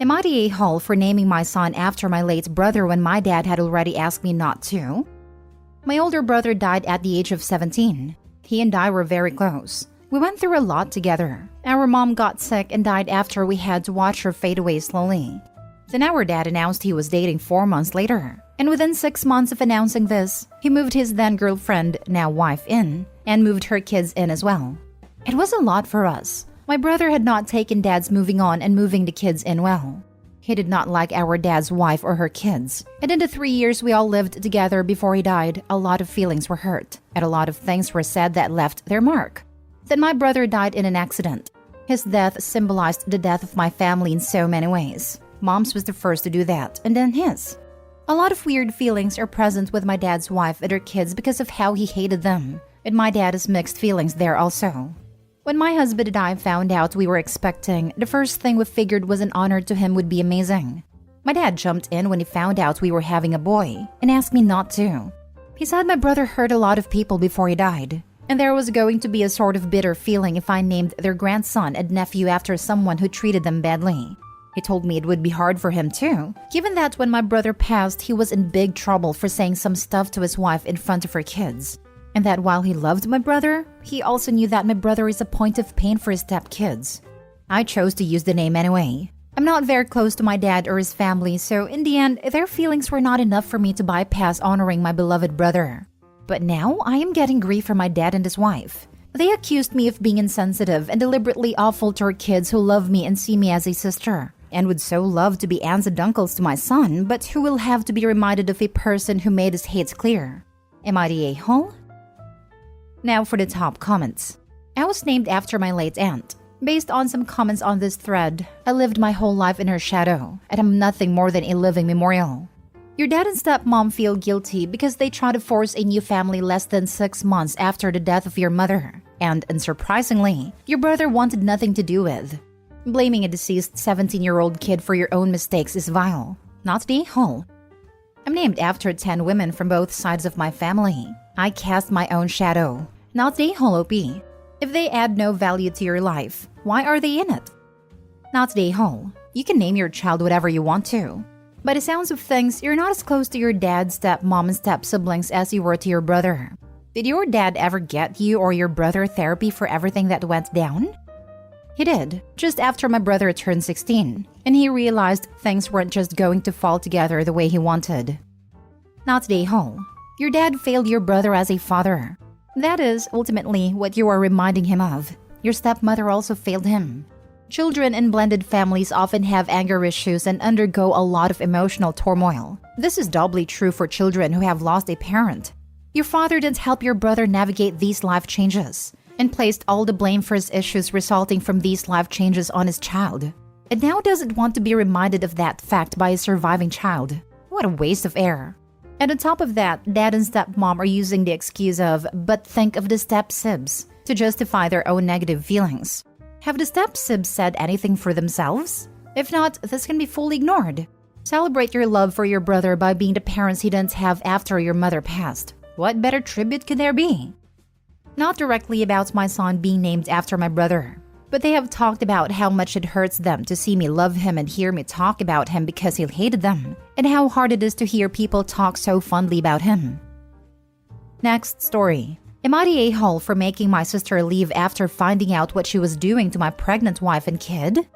Am I the a-hole for naming my son after my late brother when my dad had already asked me not to? My older brother died at the age of 17. He and I were very close. We went through a lot together. Our mom got sick and died after we had to watch her fade away slowly. Then our dad announced he was dating 4 months later. And within 6 months of announcing this, he moved his then girlfriend, now wife, in and moved her kids in as well. It was a lot for us. My brother had not taken dad's moving on and moving the kids in well. He did not like our dad's wife or her kids. And in the 3 years we all lived together before he died, a lot of feelings were hurt, and a lot of things were said that left their mark. Then my brother died in an accident. His death symbolized the death of my family in so many ways. Mom's was the first to do that, and then his. A lot of weird feelings are present with my dad's wife and her kids because of how he hated them, and my dad has mixed feelings there also. When my husband and I found out we were expecting, the first thing we figured was an honor to him would be amazing. My dad jumped in when he found out we were having a boy and asked me not to. He said my brother hurt a lot of people before he died, and there was going to be a sort of bitter feeling if I named their grandson and nephew after someone who treated them badly. He told me it would be hard for him too, given that when my brother passed, he was in big trouble for saying some stuff to his wife in front of her kids. And that while he loved my brother, he also knew that my brother is a point of pain for his stepkids. I chose to use the name anyway. I'm not very close to my dad or his family, so in the end, their feelings were not enough for me to bypass honoring my beloved brother. But now, I am getting grief from my dad and his wife. They accused me of being insensitive and deliberately awful to our kids who love me and see me as a sister, and would so love to be aunts and uncles to my son, but who will have to be reminded of a person who made his hates clear. Am I the a-hole? Now for the top comments. I was named after my late aunt. Based on some comments on this thread, I lived my whole life in her shadow, and I'm nothing more than a living memorial. Your dad and stepmom feel guilty because they try to force a new family less than 6 months after the death of your mother, and unsurprisingly, your brother wanted nothing to do with. Blaming a deceased 17-year-old kid for your own mistakes is vile, not the a-hole. I'm named after 10 women from both sides of my family. I cast my own shadow, not the a-hole OP. If they add no value to your life, why are they in it? Not the a-hole. You can name your child whatever you want to. By the sounds of things, you're not as close to your dad, stepmom, and step-siblings as you were to your brother. Did your dad ever get you or your brother therapy for everything that went down? He did, just after my brother turned 16, and he realized things weren't just going to fall together the way he wanted. Not the a-hole. Your dad failed your brother as a father. That is ultimately what you are reminding him of. Your stepmother also failed him. Children in blended families often have anger issues and undergo a lot of emotional turmoil. This is doubly true for children who have lost a parent. Your father didn't help your brother navigate these life changes and placed all the blame for his issues resulting from these life changes on his child. And now doesn't want to be reminded of that fact by his surviving child. What a waste of air. And on top of that, dad and stepmom are using the excuse of, but think of the step-sibs, to justify their own negative feelings. Have the step-sibs said anything for themselves? If not, this can be fully ignored. Celebrate your love for your brother by being the parents he didn't have after your mother passed. What better tribute could there be? Not directly about my son being named after my brother, but they have talked about how much it hurts them to see me love him and hear me talk about him because he hated them, and how hard it is to hear people talk so fondly about him. Next story. Am I the a-hole for making my sister leave after finding out what she was doing to my pregnant wife and kid?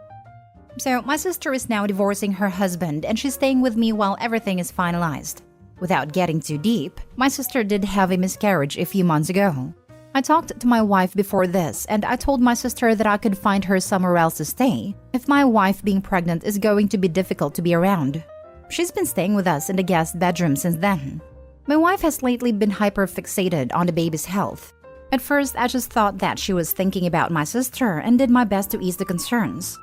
So, my sister is now divorcing her husband and she's staying with me while everything is finalized. Without getting too deep, my sister did have a miscarriage a few months ago. I talked to my wife before this, and I told my sister that I could find her somewhere else to stay if my wife being pregnant is going to be difficult to be around. She's been staying with us in the guest bedroom since then. My wife has lately been hyper-fixated on the baby's health. At first, I just thought that she was thinking about my sister and did my best to ease the concerns.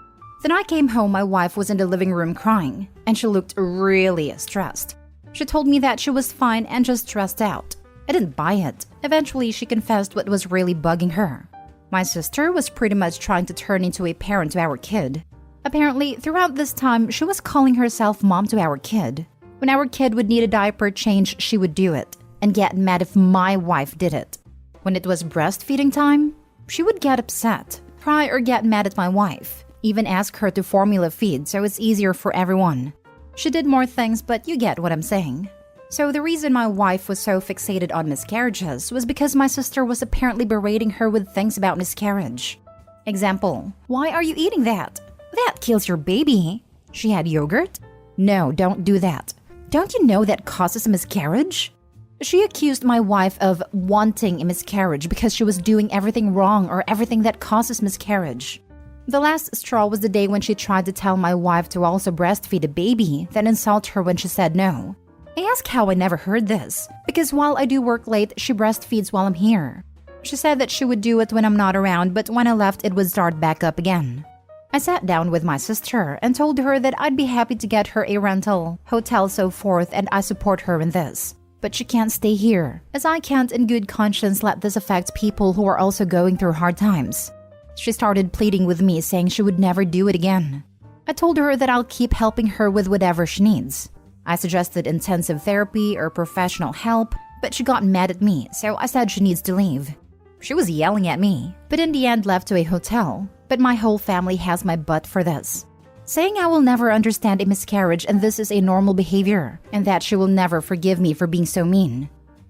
Then I came home, my wife was in the living room crying, and she looked really stressed. She told me that she was fine and just stressed out. I didn't buy it. Eventually, she confessed what was really bugging her. My sister was pretty much trying to turn into a parent to our kid. Apparently, throughout this time, she was calling herself mom to our kid. When our kid would need a diaper change, she would do it, and get mad if my wife did it. When it was breastfeeding time, she would get upset, cry or get mad at my wife, Even ask her to formula feed so it's easier for everyone. She did more things, but you get what I'm saying. So the reason my wife was so fixated on miscarriages was because my sister was apparently berating her with things about miscarriage. Example, why are you eating that? That kills your baby. She had yogurt? No, don't do that. Don't you know that causes a miscarriage? She accused my wife of wanting a miscarriage because she was doing everything wrong or everything that causes miscarriage. The last straw was the day when she tried to tell my wife to also breastfeed a baby, then insult her when she said no. I asked how I never heard this, because while I do work late, she breastfeeds while I'm here. She said that she would do it when I'm not around, but when I left, it would start back up again. I sat down with my sister and told her that I'd be happy to get her a rental, hotel, so forth, and I support her in this. But she can't stay here, as I can't in good conscience let this affect people who are also going through hard times. She started pleading with me, saying she would never do it again. I told her that I'll keep helping her with whatever she needs. I suggested intensive therapy or professional help, but she got mad at me, so I said she needs to leave. She was yelling at me, but in the end left to a hotel. But my whole family has my butt for this, saying I will never understand a miscarriage and this is a normal behavior, and that she will never forgive me for being so mean.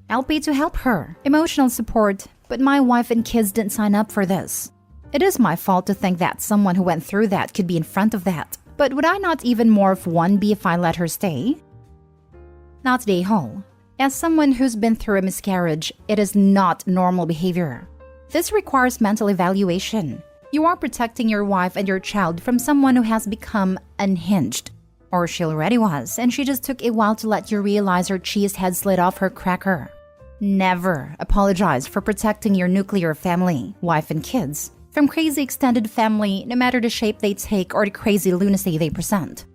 I'll pay to help her, emotional support, but my wife and kids didn't sign up for this. It is my fault to think that someone who went through that could be in front of that, but would I not even more of one be if I let her stay? Not day whole. As someone who's been through a miscarriage, it is not normal behavior. This requires mental evaluation. You are protecting your wife and your child from someone who has become unhinged. Or she already was, and she just took a while to let you realize her cheese had slid off her cracker. Never apologize for protecting your nuclear family, wife and kids, from crazy extended family, no matter the shape they take or the crazy lunacy they present.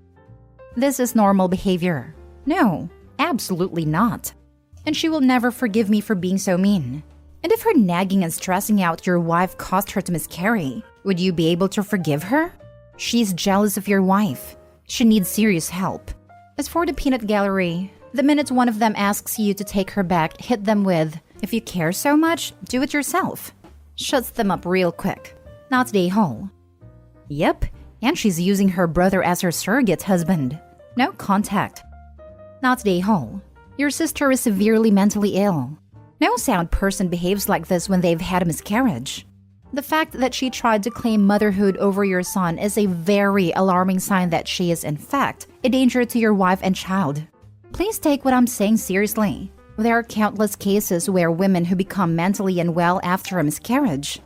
This is normal behavior. No, absolutely not. And she will never forgive me for being so mean. And if her nagging and stressing out your wife caused her to miscarry, would you be able to forgive her? She's jealous of your wife. She needs serious help. As for the peanut gallery, the minute one of them asks you to take her back, hit them with, if you care so much, do it yourself. Shuts them up real quick. Not day whole. Yep, and she's using her brother as her surrogate husband. No contact. Not day whole. Your sister is severely mentally ill. No sound person behaves like this when they've had a miscarriage. The fact that she tried to claim motherhood over your son is a very alarming sign that she is, in fact, a danger to your wife and child. Please take what I'm saying seriously. There are countless cases where women who become mentally unwell after a miscarriage,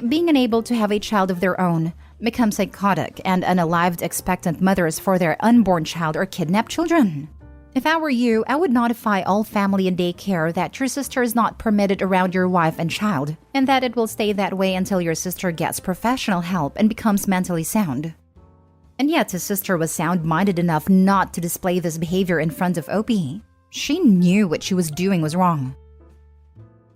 being unable to have a child of their own, become psychotic and unalived expectant mothers for their unborn child or kidnapped children. If I were you, I would notify all family and daycare that your sister is not permitted around your wife and child, and that it will stay that way until your sister gets professional help and becomes mentally sound. And yet his sister was sound-minded enough not to display this behavior in front of Opie. She knew what she was doing was wrong.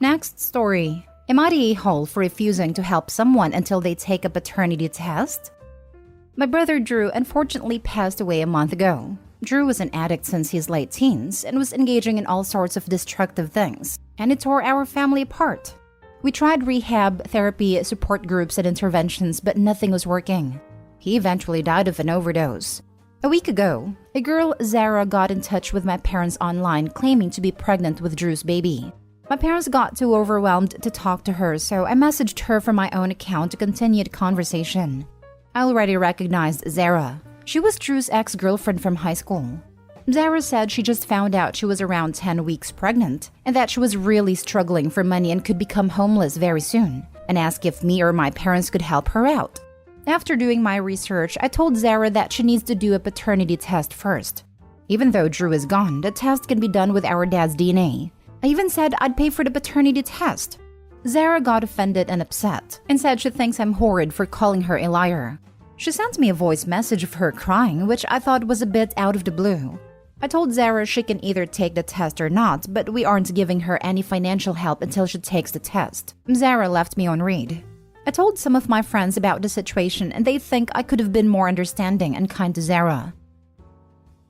Next story. Am I the a-hole for refusing to help someone until they take a paternity test? My brother Drew unfortunately passed away a month ago. Drew was an addict since his late teens and was engaging in all sorts of destructive things, and it tore our family apart. We tried rehab, therapy, support groups, and interventions, but nothing was working. He eventually died of an overdose. A week ago, a girl, Zara, got in touch with my parents online claiming to be pregnant with Drew's baby. My parents got too overwhelmed to talk to her, so I messaged her from my own account to continue the conversation. I already recognized Zara. She was Drew's ex-girlfriend from high school. Zara said she just found out she was around 10 weeks pregnant and that she was really struggling for money and could become homeless very soon, and asked if me or my parents could help her out. After doing my research, I told Zara that she needs to do a paternity test first. Even though Drew is gone, the test can be done with our dad's DNA. I even said I'd pay for the paternity test. Zara got offended and upset and said she thinks I'm horrid for calling her a liar. She sent me a voice message of her crying, which I thought was a bit out of the blue. I told Zara she can either take the test or not, but we aren't giving her any financial help until she takes the test. Zara left me on read. I told some of my friends about the situation and they think I could have been more understanding and kind to Zara.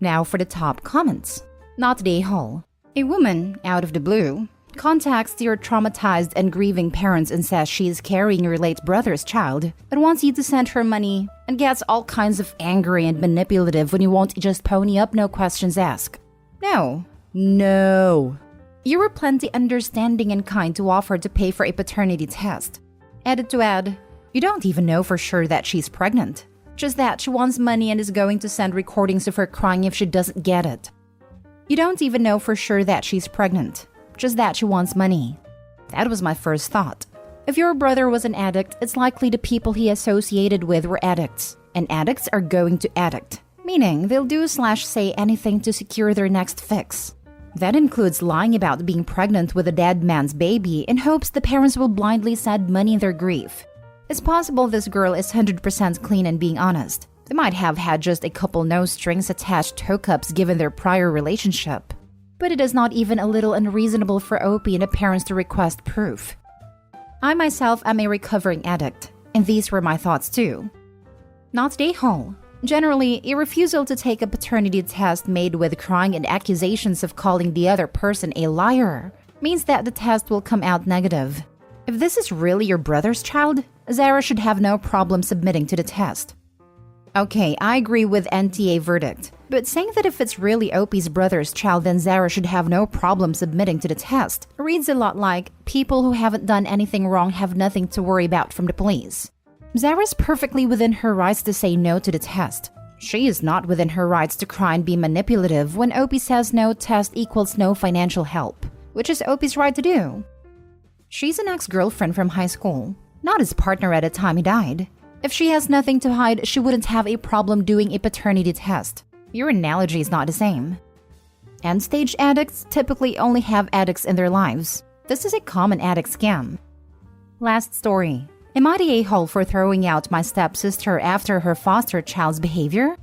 Now for the top comments. Not the a-hole. A woman, out of the blue, contacts your traumatized and grieving parents and says she is carrying your late brother's child, and wants you to send her money, and gets all kinds of angry and manipulative when you won't just pony up, no questions asked. No. You were plenty understanding and kind to offer to pay for a paternity test. Added to add, you don't even know for sure that she's pregnant. Just that she wants money and is going to send recordings of her crying if she doesn't get it. You don't even know for sure that she's pregnant. Just that she wants money. That was my first thought. If your brother was an addict, it's likely the people he associated with were addicts. And addicts are going to addict. Meaning, they'll do/say anything to secure their next fix. That includes lying about being pregnant with a dead man's baby in hopes the parents will blindly send money in their grief. It's possible this girl is 100% clean and being honest. They might have had just a couple no-strings attached hookups given their prior relationship. But it is not even a little unreasonable for Opie and the parents to request proof. I myself am a recovering addict, and these were my thoughts too. Not the whole. Generally, a refusal to take a paternity test made with crying and accusations of calling the other person a liar means that the test will come out negative. If this is really your brother's child, Zara should have no problem submitting to the test. Okay, I agree with NTA verdict, but saying that if it's really Opie's brother's child, then Zara should have no problem submitting to the test reads a lot like, people who haven't done anything wrong have nothing to worry about from the police. Zara's perfectly within her rights to say no to the test. She is not within her rights to cry and be manipulative when Opie says no test equals no financial help, which is Opie's right to do. She's an ex-girlfriend from high school, not his partner at the time he died. If she has nothing to hide, she wouldn't have a problem doing a paternity test. Your analogy is not the same. End-stage addicts typically only have addicts in their lives. This is a common addict scam. Last story. Am I the a-hole for throwing out my stepsister after her foster child's behavior?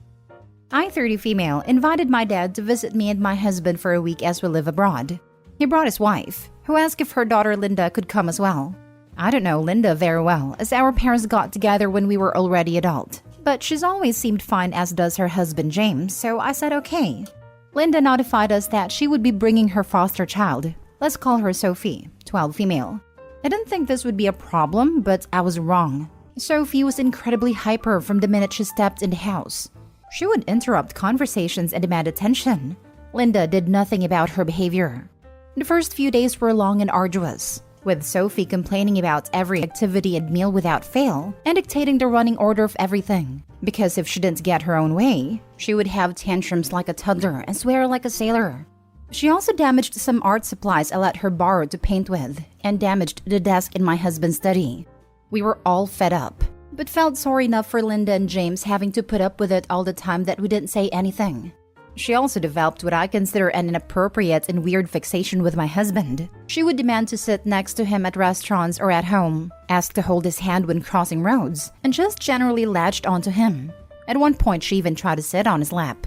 I, 30 female, invited my dad to visit me and my husband for a week as we live abroad. He brought his wife, who asked if her daughter Linda could come as well. I don't know Linda very well, as our parents got together when we were already adult. But she's always seemed fine, as does her husband James, so I said okay. Linda notified us that she would be bringing her foster child. Let's call her Sophie, 12 female. I didn't think this would be a problem, but I was wrong. Sophie was incredibly hyper from the minute she stepped in the house. She would interrupt conversations and demand attention. Linda did nothing about her behavior. The first few days were long and arduous, with Sophie complaining about every activity and meal without fail, and dictating the running order of everything. Because if she didn't get her own way, she would have tantrums like a toddler and swear like a sailor. She also damaged some art supplies I let her borrow to paint with, and damaged the desk in my husband's study. We were all fed up, but felt sorry enough for Linda and James having to put up with it all the time that we didn't say anything. She also developed what I consider an inappropriate and weird fixation with my husband. She would demand to sit next to him at restaurants or at home, ask to hold his hand when crossing roads, and just generally latched onto him. At one point, she even tried to sit on his lap.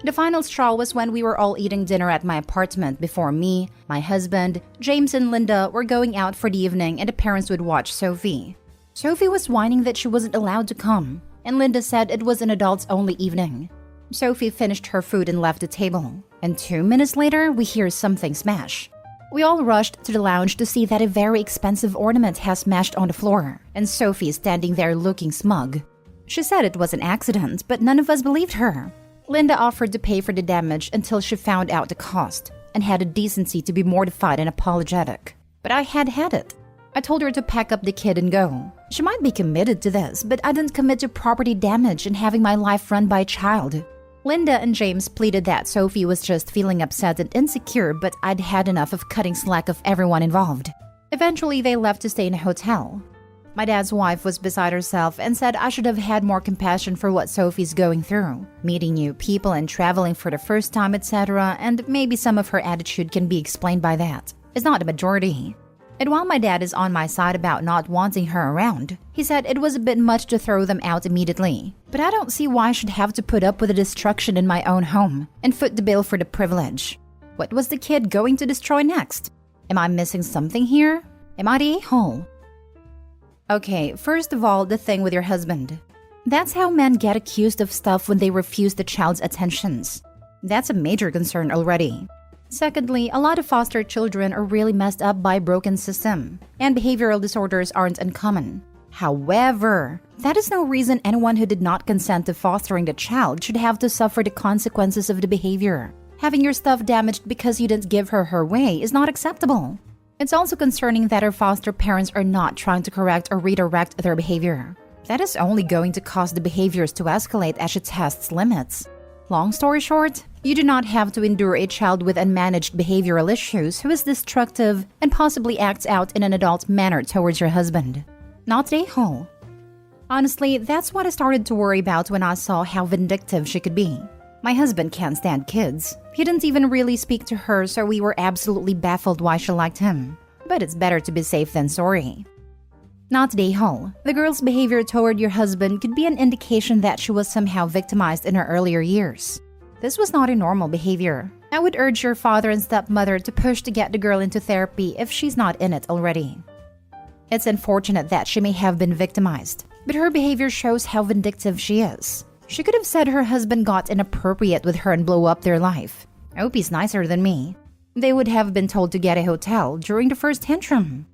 The final straw was when we were all eating dinner at my apartment before me, my husband, James and Linda were going out for the evening, and the parents would watch Sophie. Sophie was whining that she wasn't allowed to come, and Linda said it was an adults-only evening. Sophie finished her food and left the table, and 2 minutes later, we hear something smash. We all rushed to the lounge to see that a very expensive ornament has smashed on the floor, and Sophie is standing there looking smug. She said it was an accident, but none of us believed her. Linda offered to pay for the damage until she found out the cost, and had the decency to be mortified and apologetic. But I had it. I told her to pack up the kid and go. She might be committed to this, but I didn't commit to property damage and having my life run by a child. Linda and James pleaded that Sophie was just feeling upset and insecure, but I'd had enough of cutting slack of everyone involved. Eventually, they left to stay in a hotel. My dad's wife was beside herself and said I should have had more compassion for what Sophie's going through, meeting new people and traveling for the first time, etc., and maybe some of her attitude can be explained by that. It's not the majority. And while my dad is on my side about not wanting her around, he said it was a bit much to throw them out immediately. But I don't see why I should have to put up with the destruction in my own home and foot the bill for the privilege. What was the kid going to destroy next? Am I missing something here? Am I the a-hole? Okay, first of all, the thing with your husband. That's how men get accused of stuff when they refuse the child's attentions. That's a major concern already. Secondly, a lot of foster children are really messed up by a broken system, and behavioral disorders aren't uncommon. However, that is no reason anyone who did not consent to fostering the child should have to suffer the consequences of the behavior. Having your stuff damaged because you didn't give her her way is not acceptable. It's also concerning that her foster parents are not trying to correct or redirect their behavior. That is only going to cause the behaviors to escalate as she tests limits. Long story short, you do not have to endure a child with unmanaged behavioral issues who is destructive and possibly acts out in an adult manner towards your husband. Not a hole. Honestly, that's what I started to worry about when I saw how vindictive she could be. My husband can't stand kids. He didn't even really speak to her, so we were absolutely baffled why she liked him. But it's better to be safe than sorry. Not a hole. The girl's behavior toward your husband could be an indication that she was somehow victimized in her earlier years. This was not a normal behavior. I would urge your father and stepmother to push to get the girl into therapy if she's not in it already. It's unfortunate that she may have been victimized, but her behavior shows how vindictive she is. She could have said her husband got inappropriate with her and blow up their life. I hope he's nicer than me. They would have been told to get a hotel during the first tantrum.